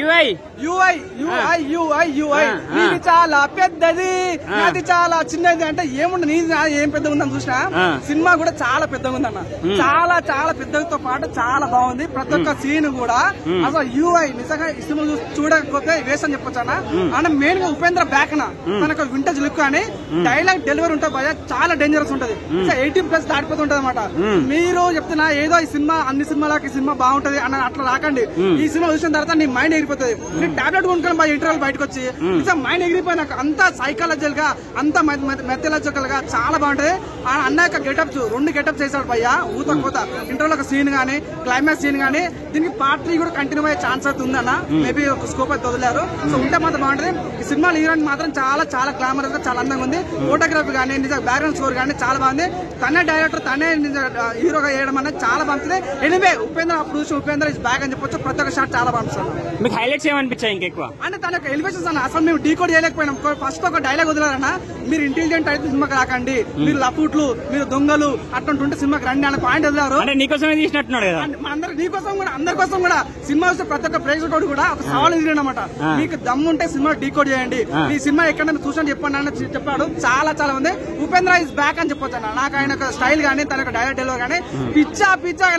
UI UI UI UI UI నీది చాలా పెద్దది నాది చాలా చిన్నది అంటే ఏముండ నీది ఏం పెద్దగా ఉందని చూసినా సినిమా కూడా చాలా పెద్దగా ఉందన్న. చాలా చాలా పెద్దతో పాటు చాలా బాగుంది. ప్రతి ఒక్క సీన్ కూడా అసలు యూఐ నిజంగా ఈ సినిమా చూడకపోతే వేస్ట్ అని చెప్పొచ్చు అన్న. ఆయన మెయిన్ గా ఉపేంద్ర బ్యాక్ అన్న తనకు వింటేజ్ లుక్ అని డైలాగ్ డెలివరీ ఉంటుంది భయ చాలా డేంజరస్ ఉంటది. 18+ దాటిపోతుంటది అనమాట. మీరు చెప్తున్నా ఏదో ఈ సినిమా అన్ని సినిమాలకి సినిమా బాగుంటది అని అట్లా రాకండి. ఈ సినిమా చూసిన తర్వాత నీ మైండ్ ఎగిరిపోతుంది. నీ టాబ్లెట్ కొనుక్కొని బాగా ఇంటర్వల్ బయటకు వచ్చి నిజం మైండ్ ఎగిరిపోయినాక అంతా సైకాలజికల్ గా అంతా మెథలాజికల్ గా చాలా బాగుంటది. అన్న యొక్క గెటప్స్ 2 గెటప్స్ చేశాడు భయ్య ఊతకపోత. ఇంటర్వల్ ఒక సీన్ గానీ క్లైమాక్స్ సీన్ గానీ దీనికి పార్ట్ 3 కూడా కంటిన్యూ అయ్యే ఛాన్స్ అయితే ఉందన్న. మేబీ ఒక స్కోప్ అయితే వదిలేరు. సో ఉంటే మాత్రం బాగుంటది. ఈ సినిమా హీరోయిన్ మాత్రం చాలా చాలా గ్లామరస్ గా చాలా అందంగా ఉంది. ఫోటోగ్రఫీ కానీ నిజంగా బ్యాక్గ్రౌండ్ స్కోర్ కానీ చాలా బాగుంది. తనే డైరెక్టర్ తనే హీరోగా వేయడం అనేది చాలా బాగుంటుంది. ఎనివే ఉపేంద్ర అప్పుడు చూసి ఉపేంద్ర ఇస్ బ్యాక్ అని చెప్పొచ్చు. ప్రతి ఒక్క షాట్ చాలా బాగుంటుంది. మీకు హైలైట్స్ ఏమనిపించాయి ఇంకెక్కువ అంటే తన యొక్క ఎలివేషన్స్ అన్న అసలు మేము డీకోడ్ చేయలేకపోయినాం. ఫస్ట్ ఒక డైలాగ్ వదిలేరన్నా, మీరు ఇంటెలిజెంట్ అయితే సినిమాకి రాకండి, మీరు లఫూట్లు మీరు దొంగలు అట్టుంటే సినిమాకి రండి అనే పాయింట్ వదిలేరు. అంటే నీకోసమే తీసినట్టున్నాడు కదా. అందరు నీకోసం కూడా అందరి కోసం కూడా సినిమా వస్తే ప్రతి ఒక్క ప్రేక్షకుడు కూడా ఒక సవాల్ ఎదిరినమాట. మీకు దమ్ము ఉంటే సినిమా డీకోడ్ చేయండి, ఈ సినిమా ఎక్కడ చూసని చెప్పండి అని చెప్పాడు. చాలా చాలా ఉంది. ఉపేంద్ర ఇస్ బ్యాక్ అని చెప్పొచ్చు అన్న. నాకు ఆయన స్టైల్ గానీ తన యొక్క డైలాగ్ డెలివరీ కానీ పిచ్చా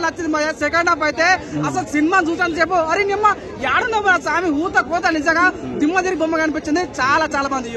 నచ్చింది. సెకండ్ హాఫ్ అయితే అసలు సినిమా చూసాను చెప్పు అరే నిమ్మ యాడున్నా స్వామి ఊత కోత నిజంగా దిమ్మ తిరిగి బొమ్మ కనిపించింది. చాలా చాలా బాగుంది.